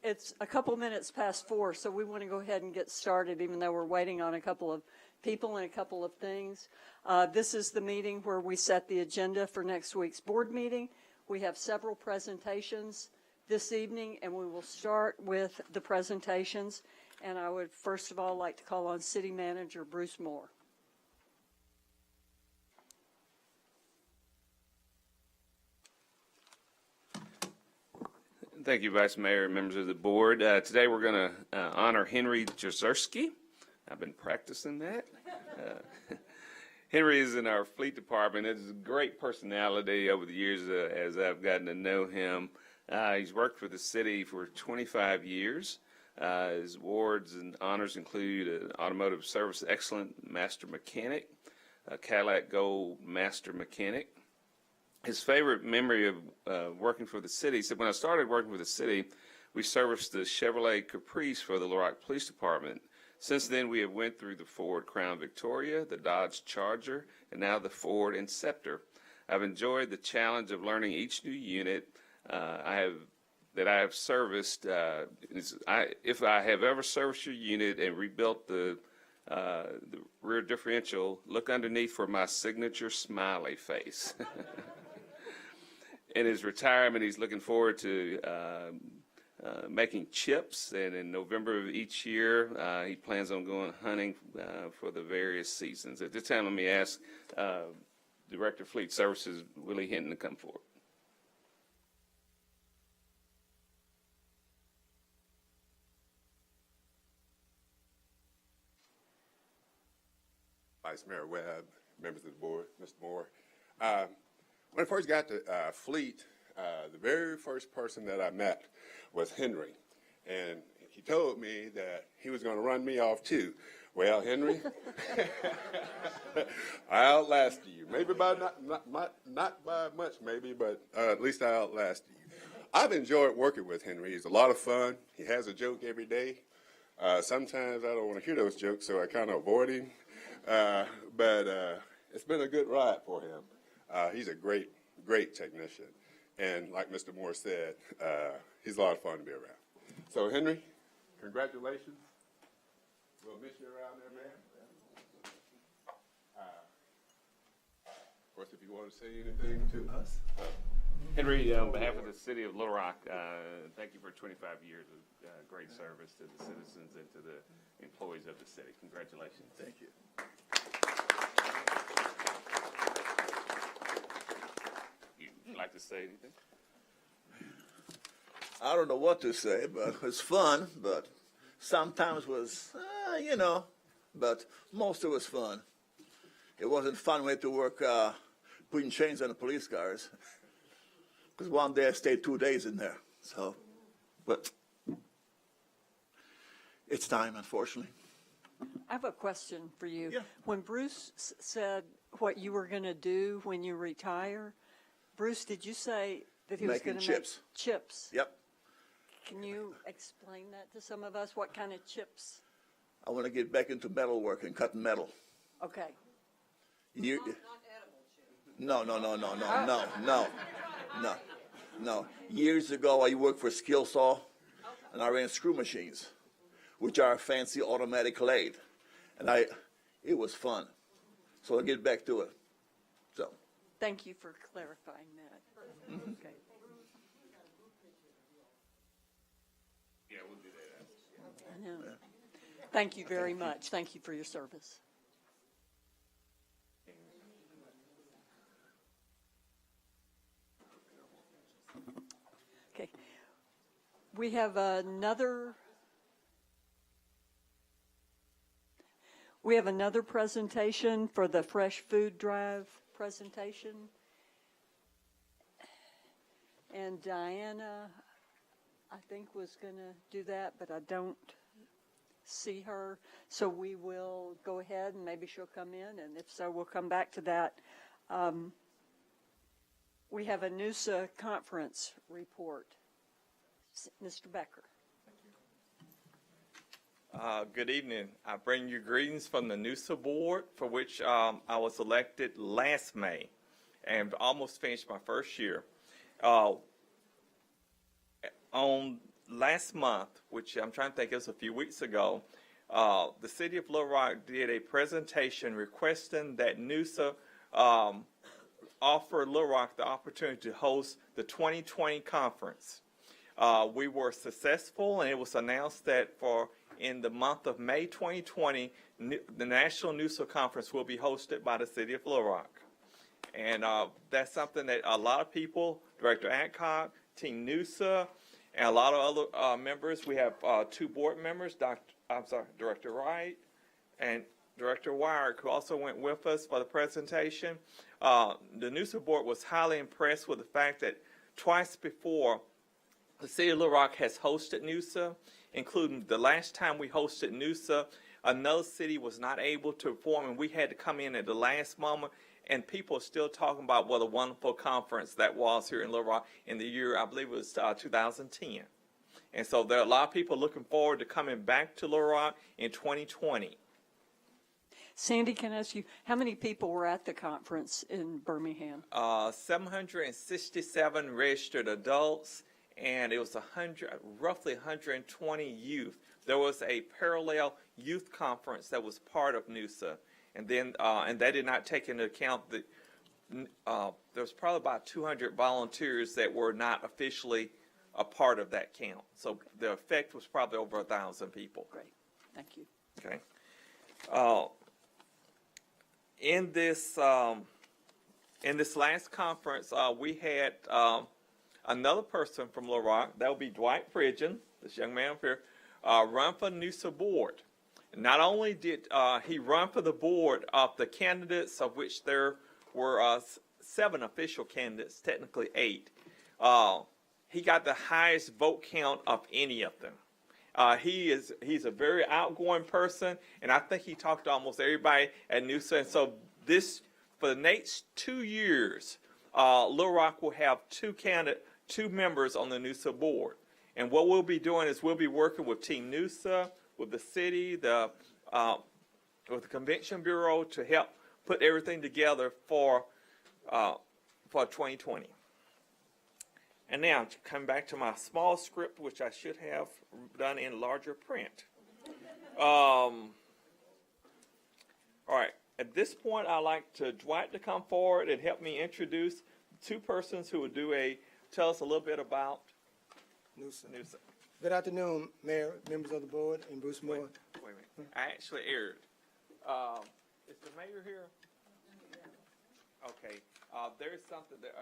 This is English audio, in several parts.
it's a couple minutes past 4, so we want to go ahead and get started, even though we're waiting on a couple of people and a couple of things. This is the meeting where we set the agenda for next week's board meeting. We have several presentations this evening, and we will start with the presentations. And I would first of all like to call on City Manager Bruce Moore. Thank you, Vice Mayor and members of the board. Today we're going to honor Henry Jezierski. I've been practicing that. Henry is in our fleet department. He's a great personality over the years as I've gotten to know him. He's worked for the city for 25 years. His awards and honors include an Automotive Service Excellent Master Mechanic, a Cadillac Gold Master Mechanic. His favorite memory of working for the city, he said, when I started working for the city, we serviced the Chevrolet Caprice for the Little Rock Police Department. Since then, we have went through the Ford Crown Victoria, the Dodge Charger, and now the Ford Inceptor. I've enjoyed the challenge of learning each new unit I have serviced. If I have ever serviced your unit and rebuilt the rear differential, look underneath for my signature smiley face. In his retirement, he's looking forward to making chips, and in November of each year, he plans on going hunting for the various seasons. At this time, let me ask Director of Fleet Services, Willie Hinton, to come forward. Vice Mayor Webb, members of the board, Mr. Moore. When I first got to Fleet, the very first person that I met was Henry, and he told me that he was going to run me off too. Well, Henry, I outlasted you. Maybe by not by much, maybe, but at least I outlasted you. I've enjoyed working with Henry. He's a lot of fun. He has a joke every day. Sometimes I don't want to hear those jokes, so I kind of avoid him. But it's been a good ride for him. He's a great technician. And like Mr. Moore said, he's a lot of fun to be around. So, Henry, congratulations. We'll miss you around there, man. Of course, if you want to say anything to us. Henry, on behalf of the city of Little Rock, thank you for 25 years of great service to the citizens and to the employees of the city. Congratulations. Thank you. You'd like to say anything? I don't know what to say, but it was fun, but sometimes was, but most of it was fun. It wasn't fun way to work putting chains on the police cars, because one day I stayed 2 days in there, so, but it's time, unfortunately. I have a question for you. Yeah. When Bruce said what you were going to do when you retire, Bruce, did you say that he was Making going to make chips. chips? Yep. Can you explain that to some of us? What kind of chips? I want to get back into metal work and cutting metal. Okay. You, Not edible chips. No. Years ago, I worked for Skillsaw, and I ran screw machines, which are a fancy automatic lathe, and it was fun. So I get back to it. So. Thank you for clarifying that. Okay. Yeah, we'll do that. I know. Thank you very much. Thank you for your service. Okay. We have another presentation for the Fresh Food Drive presentation. And Diana, I think, was going to do that, but I don't see her. So we will go ahead and maybe she'll come in, and if so, we'll come back to that. We have a NUSA conference report. Mr. Becker. Good evening. I bring you greetings from the NUSA board, for which I was elected last May and almost finished my first year. On last month, which I'm trying to think, it was a few weeks ago, the city of Little Rock did a presentation requesting that NUSA offer Little Rock the opportunity to host the 2020 conference. We were successful, and it was announced that in the month of May 2020, the National NUSA Conference will be hosted by the city of Little Rock. And that's something that a lot of people, Director Adcock, Team NUSA, and a lot of other members, we have 2 board members, Director Wright and Director Wyrick, who also went with us for the presentation. The NUSA board was highly impressed with the fact that twice before, the city of Little Rock has hosted NUSA, including the last time we hosted NUSA, another city was not able to perform, and we had to come in at the last moment, and people are still talking about what a wonderful conference that was here in Little Rock in the year, I believe it was 2010. And so there are a lot of people looking forward to coming back to Little Rock in 2020. Sandy, can I ask you, how many people were at the conference in Birmingham? 767 registered adults, and it was roughly 120 youth. There was a parallel youth conference that was part of NUSA, and then and that did not take into account that there was probably about 200 volunteers that were not officially a part of that count. So the effect was probably over 1,000 people. Great, thank you. Okay. In this last conference, we had another person from Little Rock. That would be Dwight Pridgeon, this young man up here, run for NUSA board. Not only did he run for the board of the candidates, of which there were 7 official candidates, technically 8, he got the highest vote count of any of them. He's a very outgoing person, and I think he talked to almost everybody at NUSA. And so for the next 2 years, Little Rock will have 2 members on the NUSA board. And what we'll be doing is we'll be working with Team NUSA, with the city, with the Convention Bureau to help put everything together for 2020. And now, come back to my small script, which I should have done in larger print. All right. At this point, I'd like Dwight to come forward and help me introduce 2 persons who will tell us a little bit about NUSA. Good afternoon, Mayor, members of the board, and Bruce Moore. Wait a minute. I actually erred. Is the mayor here? Okay. There is something that,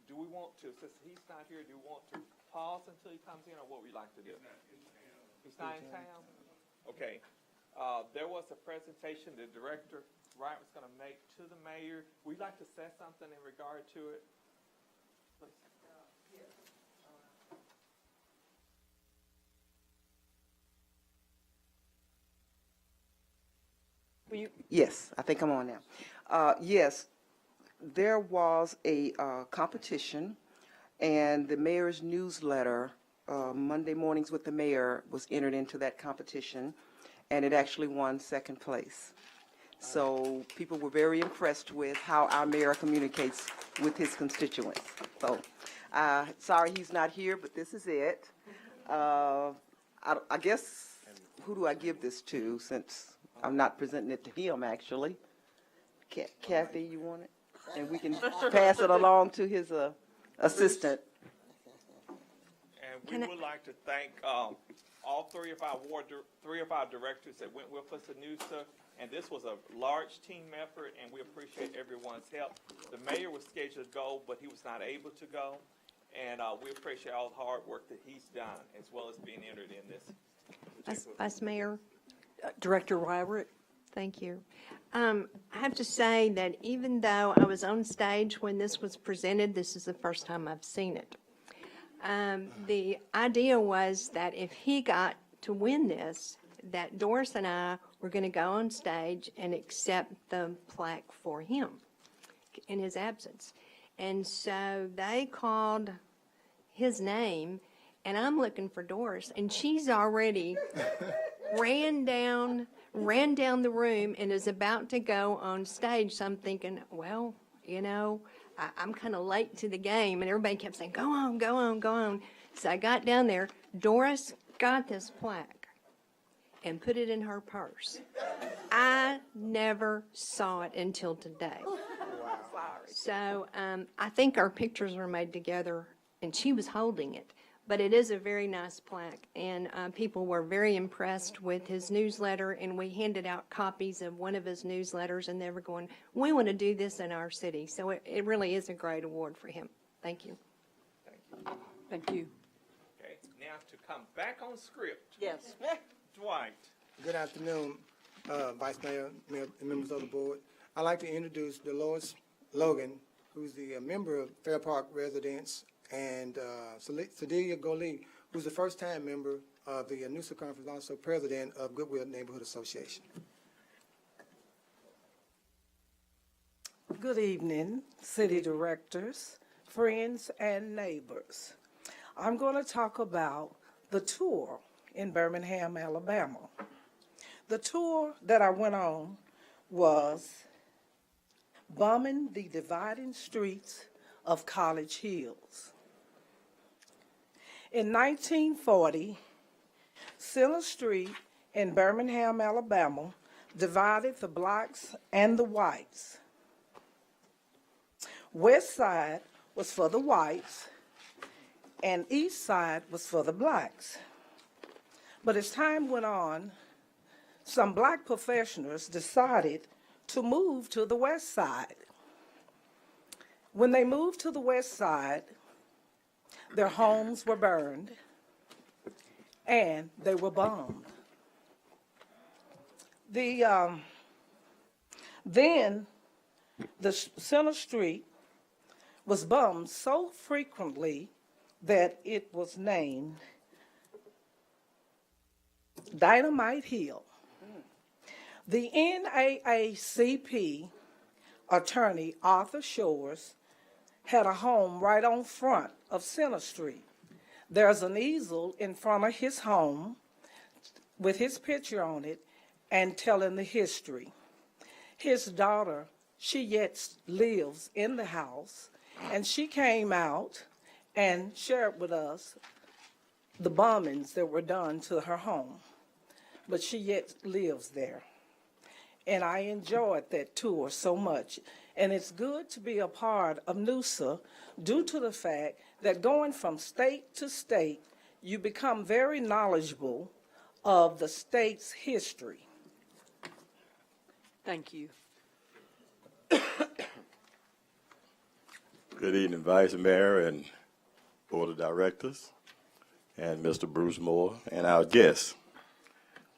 do we want to, since he's not here, do we want to pause until he comes in, or what would we like to do? He's not in town? Okay. There was a presentation the Director Wright was going to make to the mayor. Would you like to say something in regard to it? Please. Yes, I think I'm on now. Yes, there was a competition, and the mayor's newsletter, Monday Mornings with the Mayor, was entered into that competition, and it actually won 2nd place. So people were very impressed with how our mayor communicates with his constituents. So, sorry he's not here, but this is it. I guess, who do I give this to, since I'm not presenting it to him, actually? Kathy, you want it? And we can pass it along to his assistant. And we would like to thank all 3 of our directors that went with us at NUSA. And this was a large team effort, and we appreciate everyone's help. The mayor was scheduled to go, but he was not able to go. And we appreciate all the hard work that he's done, as well as being entered in this. Vice Mayor, Director Wyrick? thank you. I have to say that even though I was on stage when this was presented, this is the first time I've seen it. The idea was that if he got to win this, that Doris and I were going to go on stage and accept the plaque for him in his absence. And so they called his name, and I'm looking for Doris, and she's already ran down the room and is about to go on stage. So I'm thinking, well, you know, I'm kind of late to the game, and everybody kept saying, go on, go on, go on. So I got down there. Doris got this plaque and put it in her purse. I never saw it until today. So I think our pictures were made together, and she was holding it. But it is a very nice plaque, and people were very impressed with his newsletter, and we handed out copies of one of his newsletters, and they were going, we want to do this in our city. So it really is a great award for him. Thank you. Thank you. Okay, now to come back on script, Yes. Dwight. Good afternoon, Vice Mayor, Mayor, and members of the board. I'd like to introduce Dolores Logan, who's the member of Fair Park Residents, and Sadilia Goli, who's the first-time member of the NUSA Conference, also president of Goodwill Neighborhood Association. Good evening, city directors, friends, and neighbors. I'm going to talk about the tour in Birmingham, Alabama. The tour that I went on was bumming the dividing streets of College Hills. In 1940, Center Street in Birmingham, Alabama, divided the blacks and the whites. West side was for the whites, and east side was for the blacks. But as time went on, some black professionals decided to move to the west side. When they moved to the west side, their homes were burned and they were bombed. Then the Center Street was bombed so frequently that it was named Dynamite Hill. The NAACP attorney, Arthur Shores, had a home right on front of Center Street. There's an easel in front of his home with his picture on it and telling the history. His daughter, she yet lives in the house, and she came out and shared with us the bombings that were done to her home. But she yet lives there. And I enjoyed that tour so much. And it's good to be a part of NUSA due to the fact that going from state to state, you become very knowledgeable of the state's history. Thank you. Good evening, Vice Mayor and Board of Directors, and Mr. Bruce Moore, and our guests.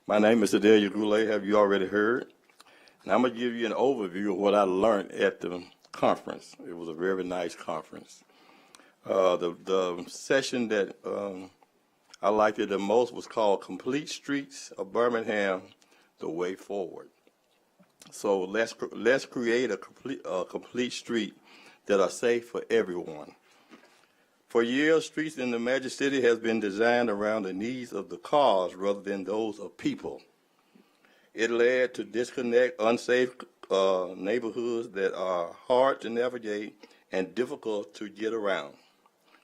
My name is Adelia Goulet, have you already heard? And I'm going to give you an overview of what I learned at the conference. It was a very nice conference. The session that I liked it the most was called Complete Streets of Birmingham, The Way Forward. So let's create a complete street that are safe for everyone. For years, streets in the major city has been designed around the needs of the cars rather than those of people. It led to disconnect, unsafe neighborhoods that are hard to navigate and difficult to get around.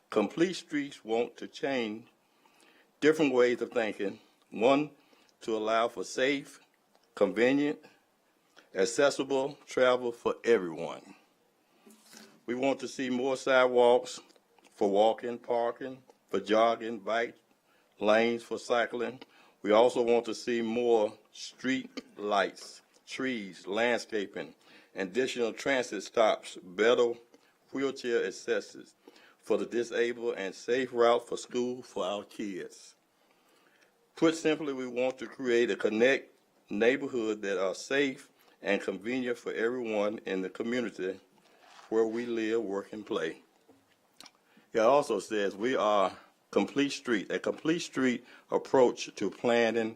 Complete streets want to change different ways of thinking. One, to allow for safe, convenient, accessible travel for everyone. We want to see more sidewalks for walking, parking, for jogging, bike lanes for cycling. We also want to see more street lights, trees, landscaping, additional transit stops, better wheelchair access for the disabled, and safe route for school for our kids. Put simply, we want to create a connect neighborhood that are safe and convenient for everyone in the community where we live, work, and play. It also says we are complete street. A complete street approach to planning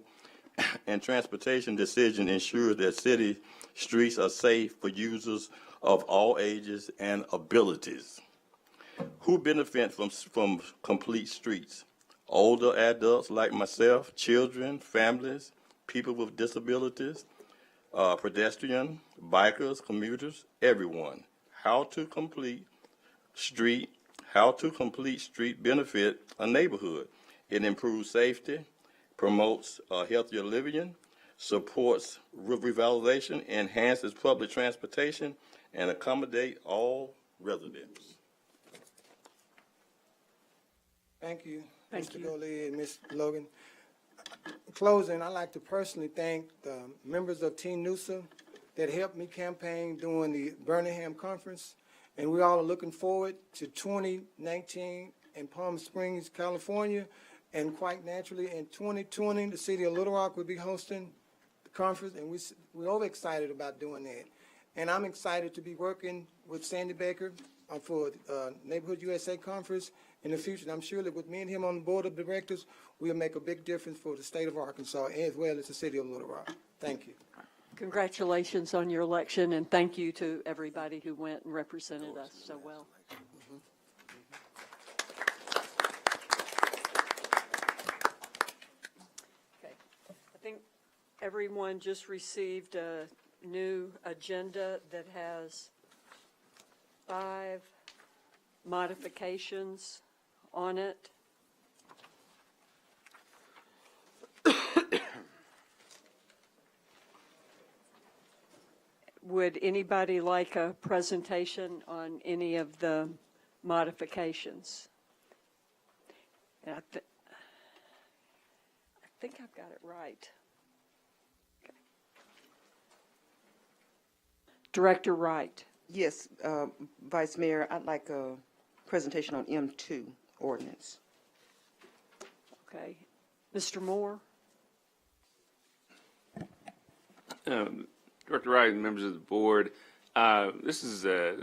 and transportation decision ensures that city streets are safe for users of all ages and abilities. Who benefit from complete streets? Older adults like myself, children, families, people with disabilities, pedestrians, bikers, commuters, everyone. How to complete street, how to complete street benefit a neighborhood. It improves safety, promotes healthier living, supports revitalization, enhances public transportation, and accommodate all residents. Thank you, Thank Mr. you. Goley and Ms. Logan. In closing, I'd like to personally thank the members of Team Noosa that helped me campaign during the Birmingham Conference, and we all are looking forward to 2019 in Palm Springs, California, and quite naturally, in 2020, the city of Little Rock will be hosting the conference, and we're overexcited about doing that. And I'm excited to be working with Sandy Baker for Neighborhood USA Conference in the future. And I'm sure that with me and him on the board of directors, we'll make a big difference for the state of Arkansas as well as the city of Little Rock. Thank you. Congratulations on your election, and thank you to everybody who went and represented us so well. Okay, I think everyone just received a new agenda that has 5 modifications on it. Would anybody like a presentation on any of the modifications? And I think I've got it right. Okay. Director Wright. Yes, Vice Mayor, I'd like a presentation on M2 ordinance. Okay. Mr. Moore? Director Wright and members of the board, this is a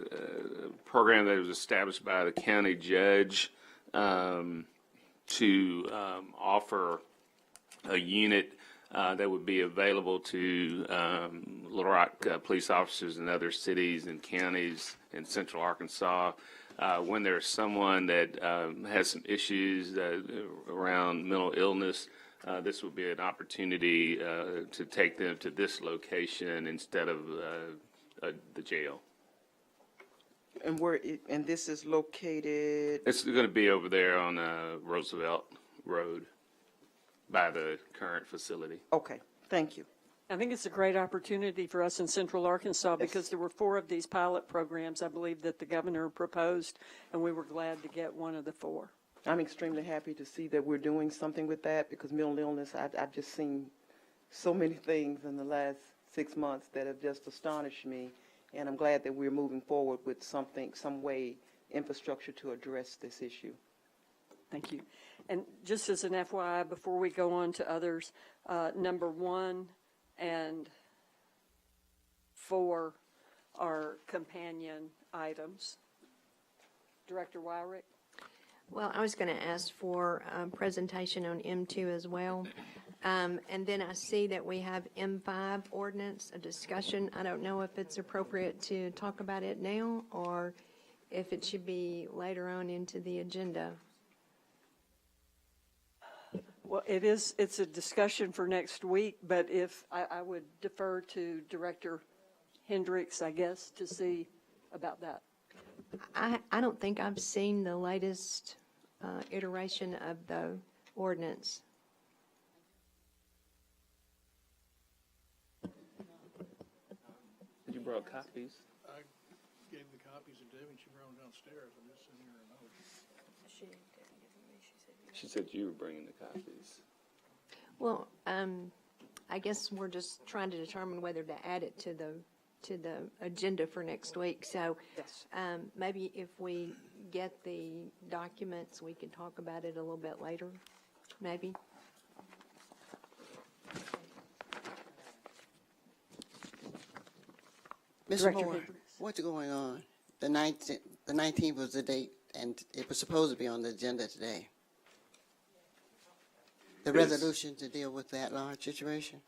program that was established by the county judge to offer a unit that would be available to Little Rock police officers in other cities and counties in central Arkansas. When there's someone that has some issues around mental illness, this would be an opportunity to take them to this location instead of the jail. And and this is located, It's going to be over there on Roosevelt Road by the current facility. okay, thank you. I think it's a great opportunity for us in central Arkansas because there were 4 of these pilot programs, I believe, that the governor proposed, and we were glad to get one of the 4. I'm extremely happy to see that we're doing something with that because mental illness, I've just seen so many things in the last 6 months that have just astonished me. And I'm glad that we're moving forward with something, some way, infrastructure to address this issue. Thank you. And just as an FYI, before we go on to others, number 1 and 4 are companion items. Director Wyrick? Well, I was going to ask for a presentation on M2 as well. And then I see that we have M5 ordinance, a discussion. I don't know if it's appropriate to talk about it now or if it should be later on into the agenda. Well, it's a discussion for next week, but if, I would defer to Director Hendricks, I guess, to see about that. I don't think I've seen the latest iteration of the ordinance. You brought copies? I gave the copies to Debbie, and she brought them downstairs. I'm just sitting here and She said you were bringing the copies. Well, I guess we're just trying to determine whether to add it to the agenda for next week. So Yes. maybe if we get the documents, we can talk about it a little bit later, maybe. Mr. Director Moore, Hendricks. what's going on? The 19th was the date, and it was supposed to be on the agenda today. The Yes. resolution to deal with that large situation?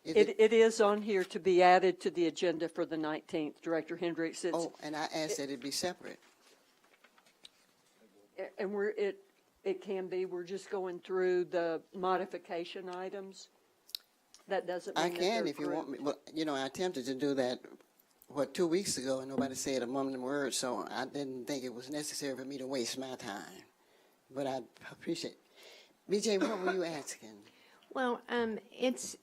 It is on here to be added to the agenda for the 19th, Director Hendricks. It's, Oh, and I asked that it be separate. and it can be, we're just going through the modification items. That doesn't mean I that can they're if you want me. grouped. Well, I attempted to do that 2 weeks ago, and nobody said a mumbling word, so I didn't think it was necessary for me to waste my time. But I appreciate it. BJ, what were you asking? Well, it's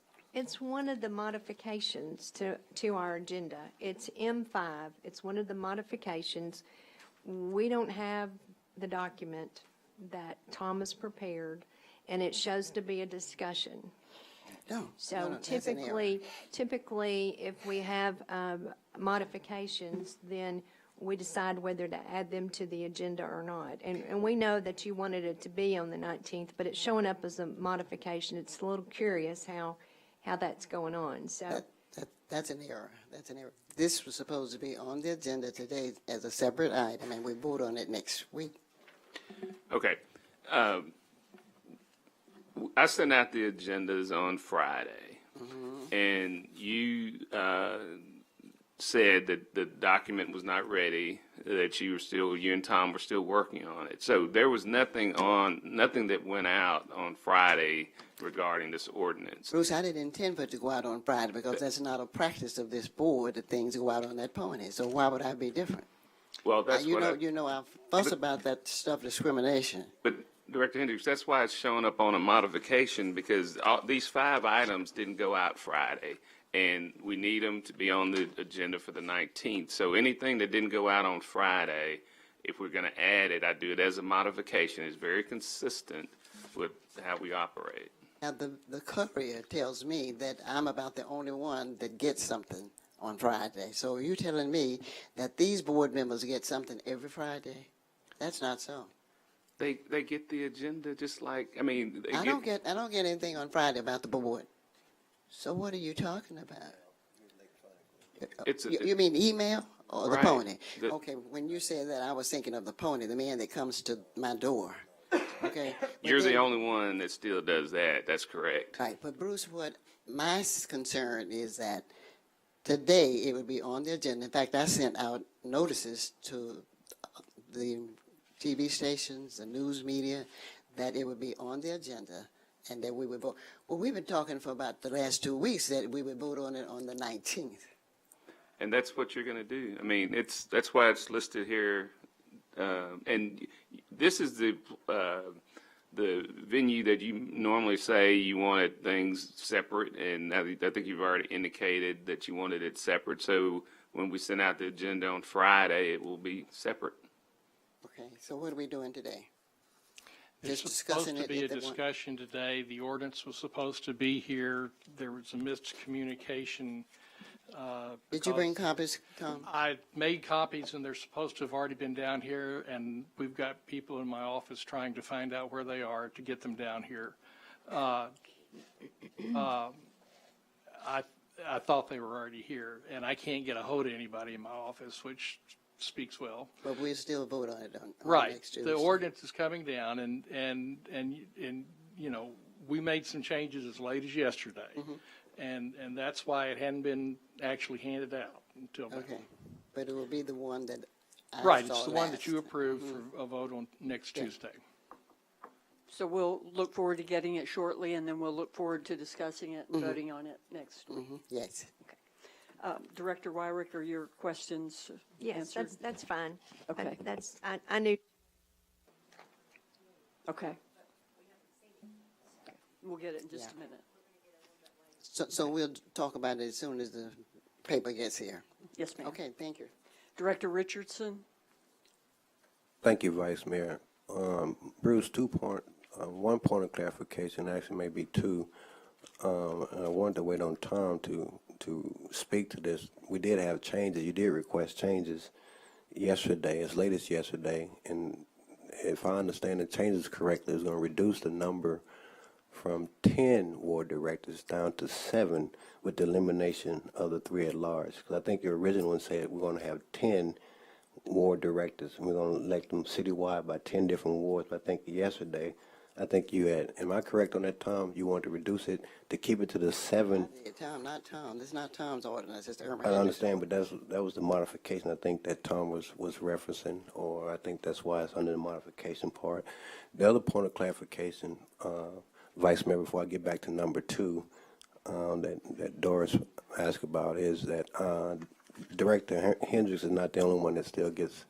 one of the modifications to our agenda. It's M5. It's one of the modifications. We don't have the document that Thomas prepared, and it shows to be a discussion. No. So that's an error. typically, if we have modifications, then we decide whether to add them to the agenda or not. And we know that you wanted it to be on the 19th, but it's showing up as a modification. It's a little curious how that's going on, so. That's an error. That's an error. This was supposed to be on the agenda today as a separate item, and we vote on it next week. Okay. I sent out the agendas on Friday, and you said that the document was not ready, that you and Tom were still working on it. So there was nothing that went out on Friday regarding this ordinance. Bruce, I didn't intend for it to go out on Friday because that's not a practice of this board that things go out on that pony. So why would I be different? Well, that's you know, I fuss about that stuff, discrimination. But Director Hendricks, that's why it's showing up on a modification, because these 5 items didn't go out Friday, and we need them to be on the agenda for the 19th. So anything that didn't go out on Friday, if we're going to add it, I do it as a modification. It's very consistent with how we operate. Now, the courier tells me that I'm about the only one that gets something on Friday. So are you telling me that these board members get something every Friday? That's not so. They get the agenda just like, I mean. I don't get anything on Friday about the board. So what are you talking about? You mean email or the Right. pony? Okay, when you said that, I was thinking of the pony, the man that comes to my door. Okay. You're the only one that still does that. That's correct. Right, but Bruce, what my concern is that today it would be on the agenda. In fact, I sent out notices to the TV stations, the news media, that it would be on the agenda and that we would vote. Well, we've been talking for about the last 2 weeks that we would vote on it on the 19th. And that's what you're going to do. I mean, that's why it's listed here. And this is the venue that you normally say you wanted things separate, and I think you've already indicated that you wanted it separate. So when we send out the agenda on Friday, it will be separate. Okay, so what are we doing today? There's Just supposed discussing to it be a at the one- discussion today. The ordinance was supposed to be here. There was a miscommunication. Did you bring copies, Tom? I made copies, and they're supposed to have already been down here, and we've got people in my office trying to find out where they are to get them down here. I thought they were already here, and I can't get a hold of anybody in my office, which speaks well. But we'll still vote on it on Right. next Tuesday. The ordinance is coming down, and you know, we made some changes as late as yesterday. And that's why it hadn't been actually handed out until then. Okay, but it will be the one that I Right, saw it's the one that last. you approved for a vote on next Tuesday. So we'll look forward to getting it shortly, and then we'll look forward to discussing it and voting on it next week. Yes. Director Wyrick, are your questions Yes, answered? that's fine. Okay. I knew. Okay. We'll get it in just a minute. So we'll talk about it as soon as the paper gets here. Yes, ma'am. Okay, thank you. Director Richardson? Thank you, Vice Mayor. Bruce, 1 point of clarification, actually maybe 2. And I wanted to wait on Tom to speak to this. We did have changes. You did request changes yesterday, as late as yesterday. And if I understand the changes correctly, it's going to reduce the number from 10 ward directors down to 7 with the elimination of the 3 at large. Because I think your original one said we're going to have 10 ward directors, and we're going to elect them citywide by 10 different wards. But I think yesterday, you had, am I correct on that, Tom? You want to reduce it to keep it to the 7? Tom, not Tom. This is not Tom's ordinance. It's Irma. I understand, but that was the modification I think that Tom was referencing, or I think that's why it's under the modification part. The other point of clarification, Vice Mayor, before I get back to number 2, that Doris asked about is that Director Hendricks is not the only one that still gets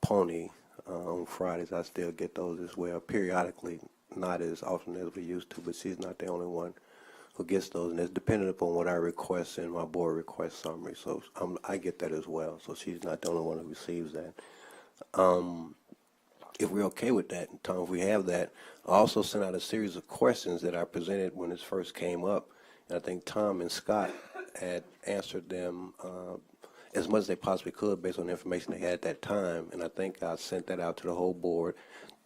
Pony on Fridays. I still get those as well, periodically, not as often as we used to, but she's not the only one who gets those, and it's dependent upon what I request in my board request summary. So I get that as well. So she's not the only one who receives that. If we're okay with that, Tom, if we have that, I also sent out a series of questions that I presented when this first came up, and I think Tom and Scott had answered them as much as they possibly could based on the information they had at that time, and I think I sent that out to the whole board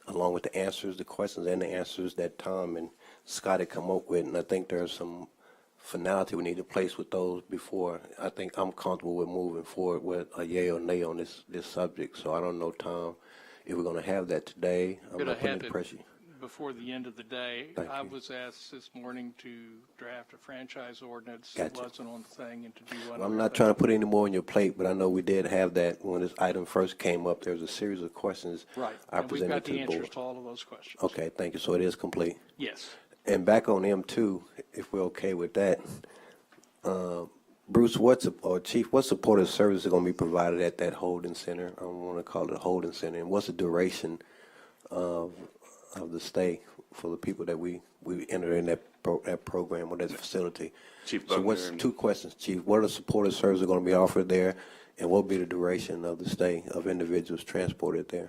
along with the answers, the questions, and the answers that Tom and Scott had come up with, and I think there's some finality we need to place with those before I think I'm comfortable with moving forward with a yay or nay on this subject. So I don't know, Tom, if we're going to have that today. I'm Could I not putting have any it pressure. before the end of the day? Thank I you. was asked this morning to draft a franchise ordinance. Gotcha. It wasn't on the thing, and to do one. Well, I'm not trying to put any more on your plate, but I know we did have that when this item first came up. There was a series of questions Right. I And we've presented got to the the answers board. to all of those questions. Okay, thank you. So it is complete. Yes. And back on M2, if we're okay with that, Bruce, Chief, what supportive services are going to be provided at that holding center? I don't want to call it a holding center. And what's the duration of the stay for the people that we enter in that program or that facility? Chief So Buckner what's and- two questions, Chief? What are the supportive services going to be offered there, and what will be the duration of the stay of individuals transported there?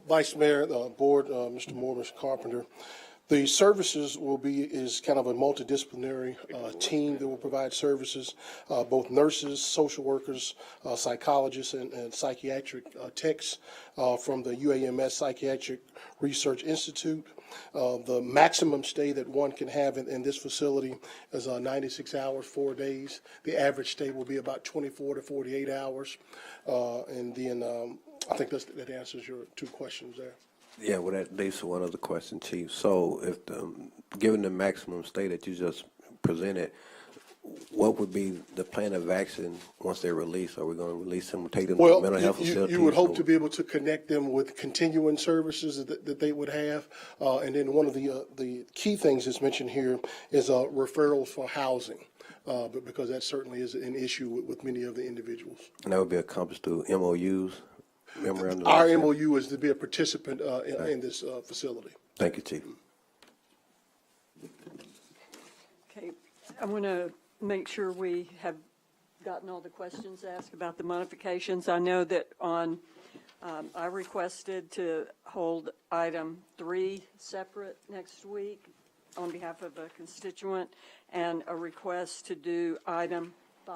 Vice Mayor, Board, Mr. Moore, Mr. Carpenter. The services is kind of a multidisciplinary team that will provide services, both nurses, social workers, psychologists, and psychiatric techs from the UAMS Psychiatric Research Institute. The maximum stay that one can have in this facility is 96 hours, 4 days. The average stay will be about 24 to 48 hours. And then I think that answers your two questions there. Yeah, well, that leads to one other question, Chief. So if given the maximum stay that you just presented, what would be the plan of action once they're released? Are we going to release them, take them to Well, mental health facilities? you would hope or- to be able to connect them with continuing services that they would have. And then one of the key things that's mentioned here is referrals for housing, but because that certainly is an issue with many of the individuals. And that would be accomplished through MOUs? Memorandum of Our Understanding? MOU is to be a participant in this facility. Thank you, Chief. Okay, I want to make sure we have gotten all the questions asked about the modifications. I know that I requested to hold item 3 separate next week on behalf of a constituent, and a request to do item 5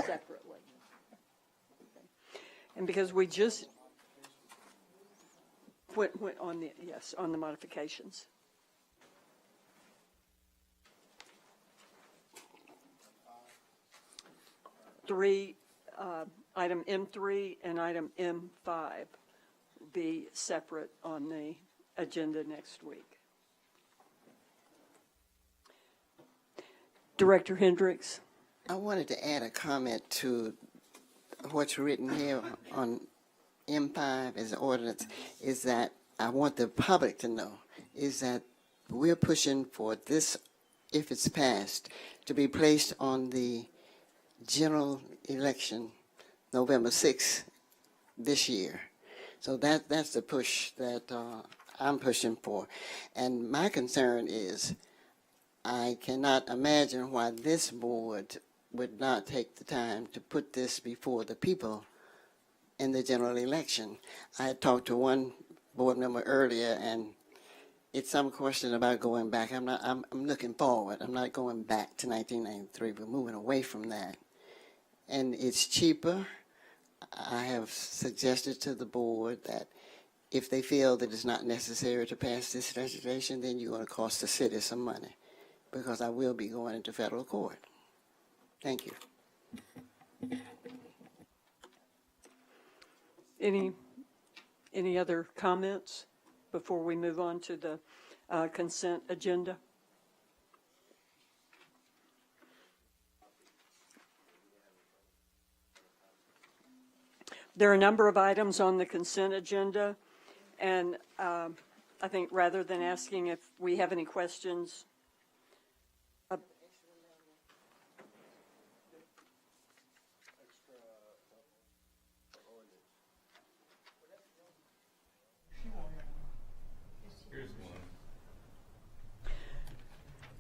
separately. And because we just went on the modifications. Item M3 and item M5 will be separate on the agenda next week. Director Hendricks. I wanted to add a comment to what's written here on M5 as an ordinance, is that I want the public to know, is that we're pushing for this, if it's passed, to be placed on the general election November 6th this year. So that's the push that I'm pushing for. And my concern is I cannot imagine why this board would not take the time to put this before the people in the general election. I had talked to one board member earlier, and it's some question about going back. I'm looking forward. I'm not going back to 1993. We're moving away from that. And it's cheaper. I have suggested to the board that if they feel that it's not necessary to pass this legislation, then you're going to cost the city some money, because I will be going into federal court. Thank you. Any other comments before we move on to the consent agenda? There are a number of items on the consent agenda, and I think rather than asking if we have any questions,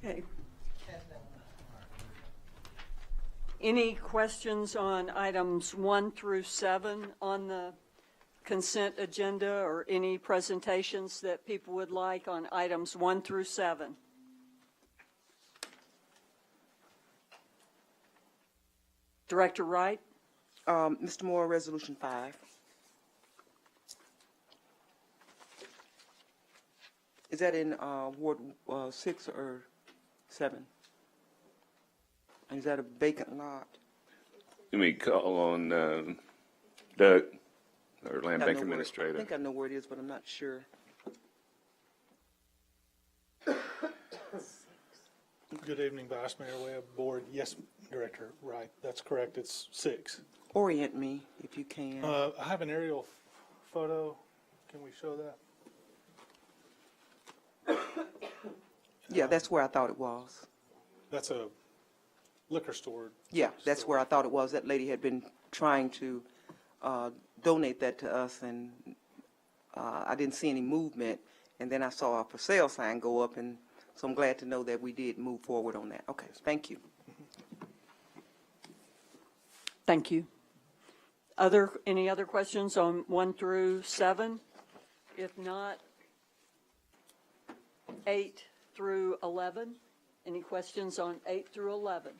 Okay. Any questions on items 1 through 7 on the consent agenda, or any presentations that people would like on items 1 through 7? Director Wright? Mr. Moore, Resolution 5. Is that in Ward 6 or 7? And is that a vacant lot? Let me call on Doug, our land I bank know I administrator. think I know where it is, but I'm not sure. Good evening, Vice Mayor Webb, Board. Yes, Director Wright, that's correct. It's 6. Orient me if you can. I have an aerial photo. Can we show that? Yeah, that's where I thought it was. That's a liquor store. Yeah, that's where I thought it was. That lady had been trying to donate that to us, and I didn't see any movement. And then I saw a for sale sign go up, and so I'm glad to know that we did move forward on that. Okay, thank you. Thank you. Any other questions on 1 through 7? If not, 8 through 11? Any questions on 8 through 11?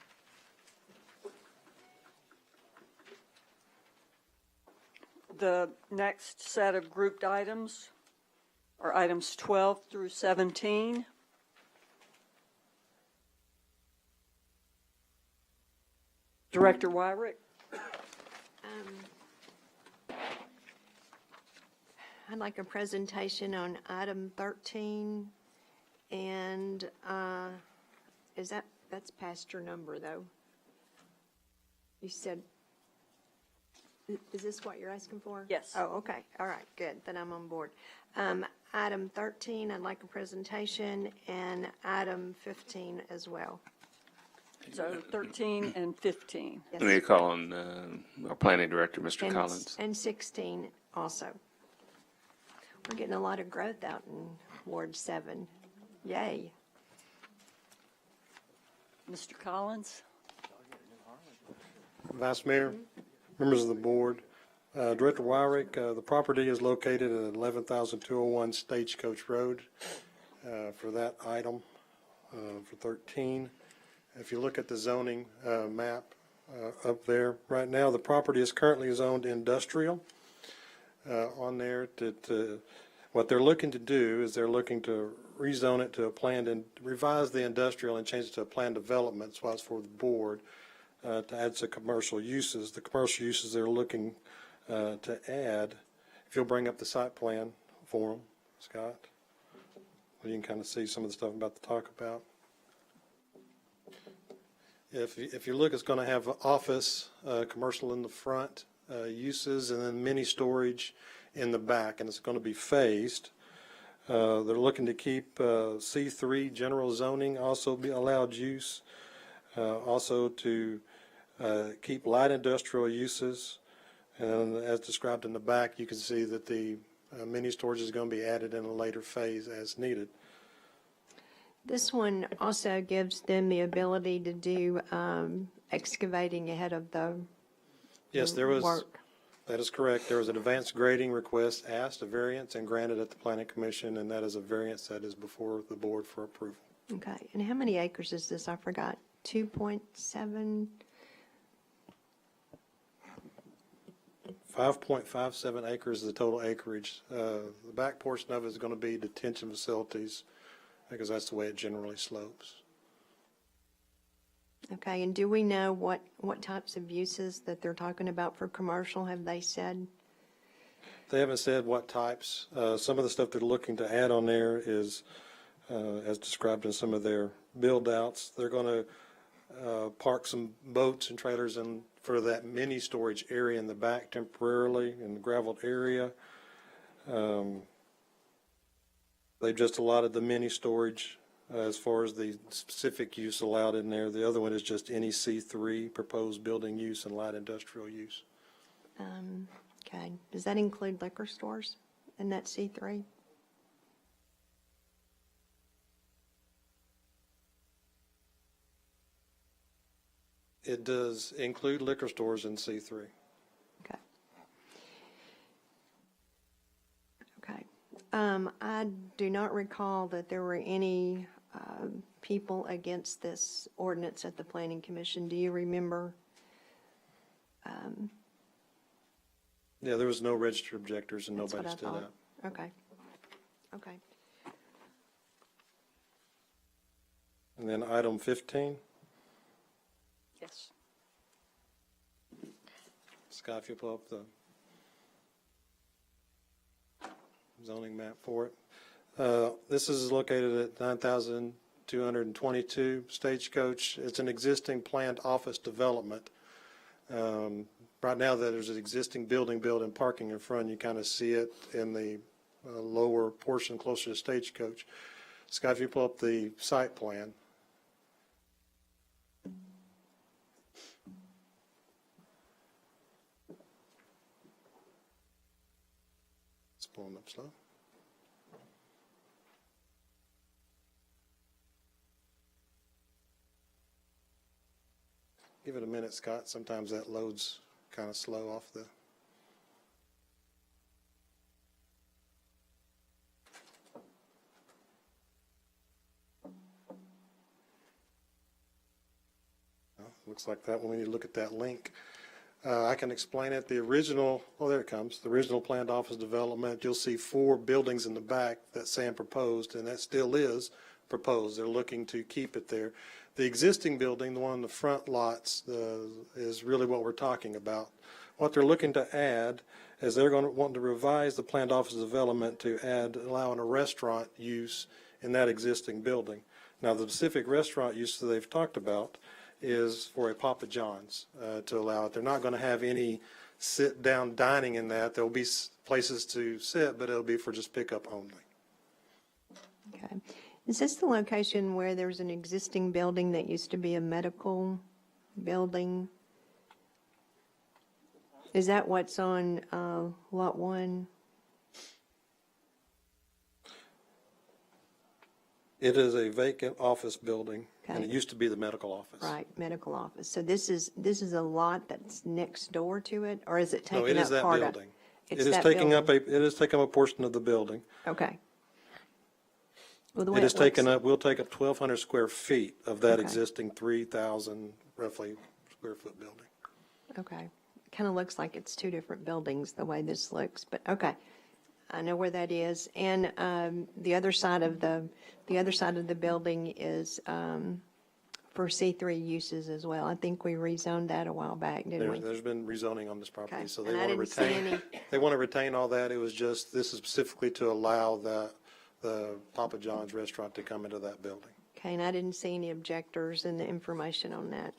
The next set of grouped items are items 12 through 17. Director Wyrick? I'd like a presentation on item 13, and that's past your number, though. You said, is this what you're asking for? Yes. Oh, okay, all right, good, then I'm on board. Item 13, I'd like a presentation, and item 15 as well. So 13 and 15. Yes. Let me call on our planning director, Mr. And- Collins. And 16 also. We're getting a lot of growth out in Ward 7. Yay. Mr. Collins? Vice Mayor, members of the board, Director Wyrick, the property is located at 11,201 Stagecoach Road for that item for 13. If you look at the zoning map up there, right now the property is currently zoned industrial. On there, what they're looking to do is they're looking to rezone it to a planned and revise the industrial and change it to a planned development. That's why it's for the board to add some commercial uses. The commercial uses they're looking to add, if you'll bring up the site plan for them, Scott, you can kind of see some of the stuff I'm about to talk about. If you look, it's going to have office, commercial in the front, uses, and then mini storage in the back, and it's going to be phased. They're looking to keep C3 general zoning also be allowed use, also to keep light industrial uses, and as described in the back, you can see that the mini storage is going to be added in a later phase as needed. This one also gives them the ability to do excavating ahead of the Yes, there was. work. That is correct. There was an advanced grading request asked, a variance, and granted at the Planning Commission, and that is a variance that is before the board for approval. Okay, and how many acres is this? I forgot. 2.7? 5.57 acres is the total acreage. The back portion of it is going to be detention facilities, because that's the way it generally slopes. Okay, and do we know what types of uses that they're talking about for commercial, have they said? They haven't said what types. Some of the stuff they're looking to add on there is, as described in some of their build-outs, they're going to park some boats and trailers in for that mini storage area in the back temporarily in the graveled area. They've just allotted the mini storage as far as the specific use allowed in there. The other one is just any C3 proposed building use and light industrial use. Okay, does that include liquor stores in that C3? 5.57 acres It does include liquor stores in C3. Okay. Okay. I do not recall that there were any people against this ordinance at the Planning Commission. Do you remember? Yeah, there was no registered objectors and That's nobody what I stood thought. out. Okay. Okay. And then item 15, Yes. Scott, if you pull up the zoning map for it. This is located at 9,222 Stagecoach. It's an existing planned office development. Right now, there's an existing building built and parking in front. You kind of see it in the lower portion closer to Stagecoach. Scott, if you pull up the site plan. It's pulling up slow. Give it a minute, Scott. Sometimes that loads kind of slow off the. Well, looks like that one. We need to look at that link. I can explain it. The original, oh, there it comes. The original planned office development, you'll see 4 buildings in the back that Sam proposed, and that still is proposed. They're looking to keep it there. The existing building, the one in the front lots, is really what we're talking about. What they're looking to add is they're going to want to revise the planned office development to add, allowing a restaurant use in that existing building. Now, the specific restaurant use that they've talked about is for a Papa John's to allow it. They're not going to have any sit-down dining in that. There'll be places to sit, but it'll be for just pickup only. Okay. Is this the location where there's an existing building that used to be a medical building? Is that what's on Lot 1? It is a vacant office building, and Okay. it used to be the medical office. Right, medical office. So this is a lot that's next door to it, or is it No, taking it up is that part of? building. It's It is that taking up building. it is taking up a portion of the building. Okay. Well, the way It is taking looks- up, we'll take up 1,200 square feet of that Okay. existing 3,000 roughly square foot building. Okay. Kind of looks like it's 2 different buildings, the way this looks, but okay. I know where that is. And the other side of the building is for C3 uses as well. I think we rezoned that a while back, didn't we? There's been rezoning on this property, Okay. so And they I want to didn't see retain, they want to retain all that. It was just, this is specifically to allow the Papa John's restaurant to come into that building. Okay, and I didn't see any objectors in the information on that.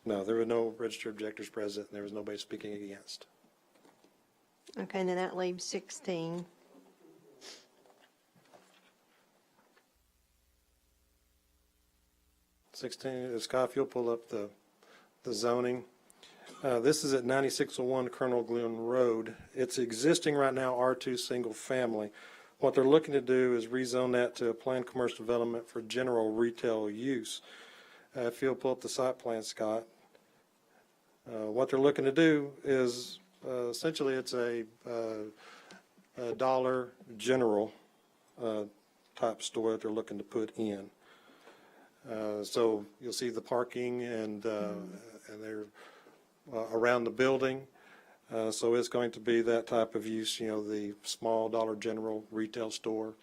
No, there were no registered objectors present, and there was nobody speaking against. Okay, and then that leaves 16. Scott, if you'll pull up the zoning. This is at 9601 Colonel Glenn Road. It's existing right now R2 single family. What they're looking to do is rezone that to a planned commercial development for general retail use. If you'll pull up the site plan, Scott. What they're looking to do is essentially it's a Dollar General type store that they're looking to put in. So you'll see the parking and they're around the building. So it's going to be that type of use, you know, the small Dollar General retail store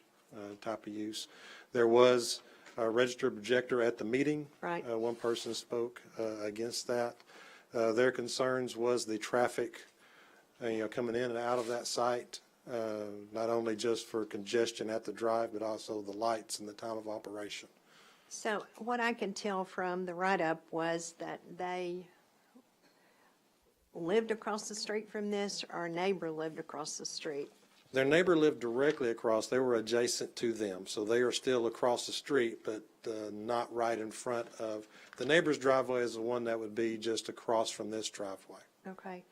type of use. There was a registered objector at the meeting. Right. One person spoke against that. Their concerns was the traffic, coming in and out of that site, not only just for congestion at the drive, but also the lights and the time of operation. So what I can tell from the write-up was that they lived across the street from this, or a neighbor lived across the street. Their neighbor lived directly across. They were adjacent to them, so they are still across the street, but not right in front of. The neighbor's driveway is the one that would be just across from this driveway. Okay.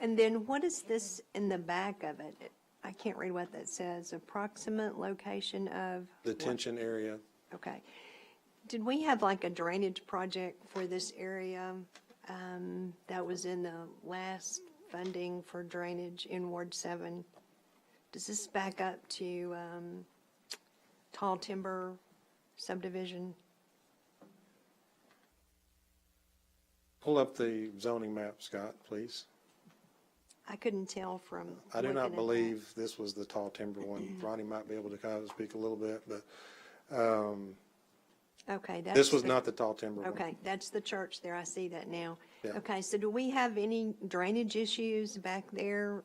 And then what is this in the back of it? I can't read what that says. Approximate location of? Detention area. Okay. Did we have like a drainage project for this area? that was in the last funding for drainage in Ward 7. Does this back up to Tall Timber subdivision? Pull up the zoning map, Scott, please. I couldn't tell from. I do looking at not that. believe this was the tall timber one. Ronnie might be able to kind of speak a little bit, but Okay, that's. this was not the tall timber one. Okay, that's the church there. I see that now. Yeah. Okay, so do we have any drainage issues back there?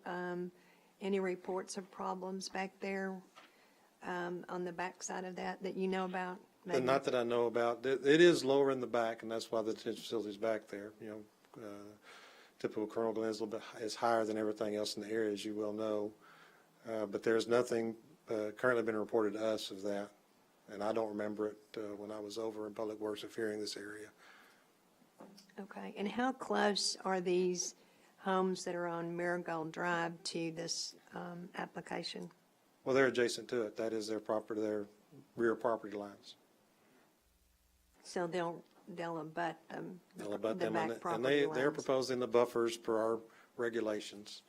Any reports of problems back there on the backside of that you know about? Maybe? Not that I know about. It is lower in the back, and that's why the detention facility's back there. You know, typical Colonel Glenn's a little bit is higher than everything else in the area, as you well know. But there's nothing currently been reported to us of that, and I don't remember it when I was over in Public Works of hearing this area. Okay, and how close are these homes that are on Marigold Drive to this application? Well, they're adjacent to it. That is their property, their rear property lines. So they'll abut them. They'll abut the them, back and property they're lines. proposing the buffers per our regulations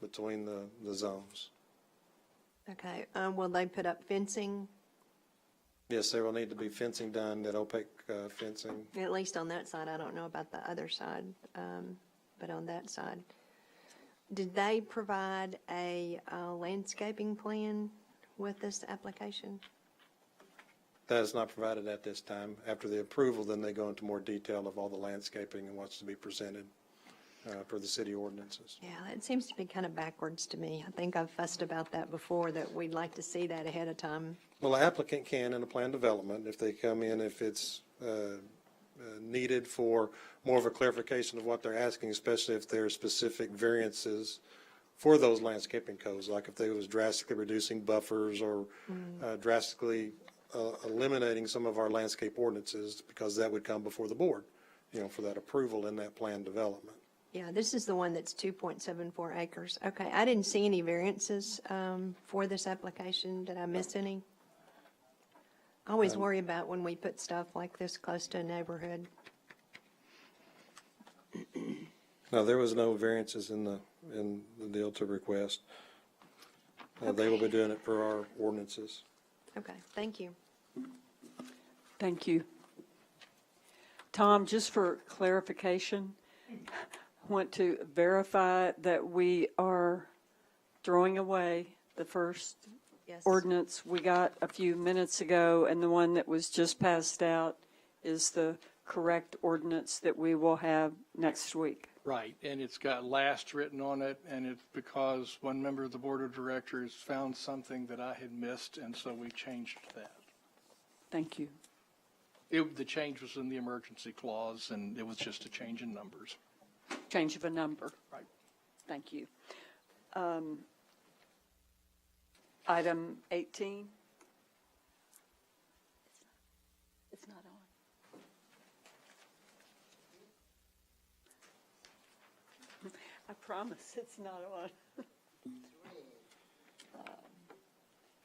between the zones. Okay, will they put up fencing, Yes, there will need to be fencing done, that opaque fencing. at least on that side? I don't know about the other side, but on that side. Did they provide a landscaping plan with this application? That is not provided at this time. After the approval, then they go into more detail of all the landscaping and what's to be presented for the city ordinances. Yeah, it seems to be kind of backwards to me. I think I've fussed about that before, that we'd like to see that ahead of time. Well, the applicant can in a plan development, if they come in, if it's needed for more of a clarification of what they're asking, especially if there are specific variances for those landscaping codes, like if they was drastically reducing buffers or drastically eliminating some of our landscape ordinances, because that would come before the board, you know, for that approval in that plan development. Yeah, this is the one that's 2.74 acres. Okay, I didn't see any variances for this application. Did I miss any? I always worry about when we put stuff like this close to a neighborhood. No, there was no variances in the deal to request. They will be doing it per our ordinances. Okay, thank you. Thank you. Tom, just for clarification, want to verify that we are throwing away the first Yes. ordinance we got a few minutes ago, and the one that was just passed out is the correct ordinance that we will have next week. Right, and it's got last written on it, and it's because one member of the board of directors found something that I had missed, and so we changed that. Thank you. The change was in the emergency clause, and it was just a change in numbers. Change of a number. Right. Thank you. Item 18. It's not on. I promise it's not on.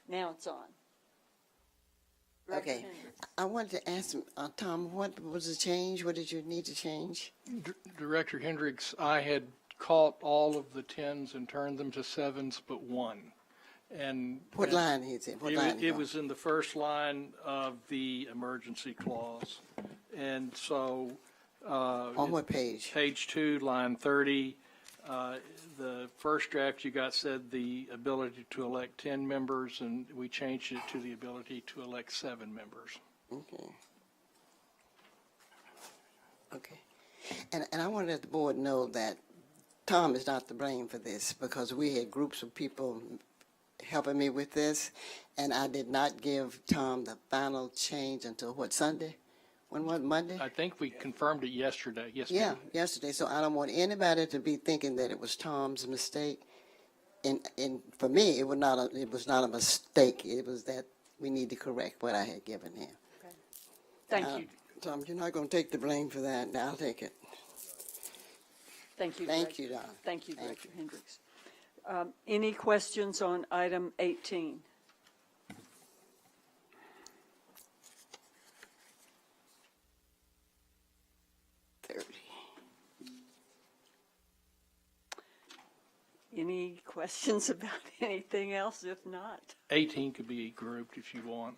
Now it's on. Okay. I wanted to ask Tom, what was the change? What did you need to change? Director Hendricks, I had caught all of the 10s and turned them to 7s but one. And What line is it? What line? it was in the first line of the emergency clause. And so. On what page? Page 2, line 30. The first draft you got said the ability to elect 10 members, and we changed it to the ability to elect 7 members. Okay. Okay. And I want to let the board know that Tom is not to blame for this, because we had groups of people helping me with this, and I did not give Tom the final change until what, Sunday? When was it, Monday? I think we confirmed it yesterday. Yes, Yeah, ma'am. yesterday. So I don't want anybody to be thinking that it was Tom's mistake. And for me, it was not a mistake. It was that we need to correct what I had given him. Thank you. Tom, you're not going to take the blame for that. Now I'll take it. Thank you. Thank Director. you, Don. Thank you, Thank Director Hendricks. Any questions on item 18? There. Any questions about anything else? If not, 18 could be grouped if you want.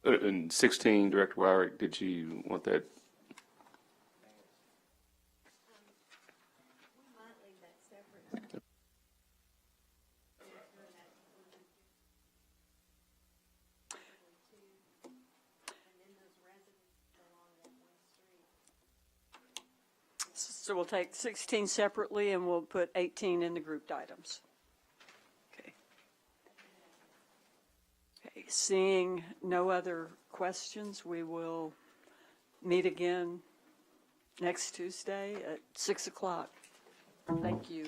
And 16, Director Wyrick, did you want that? so we'll take 16 separately and we'll put 18 in the grouped items. Okay. Okay, seeing no other questions, we will meet again next Tuesday at 6 o'clock. Thank you.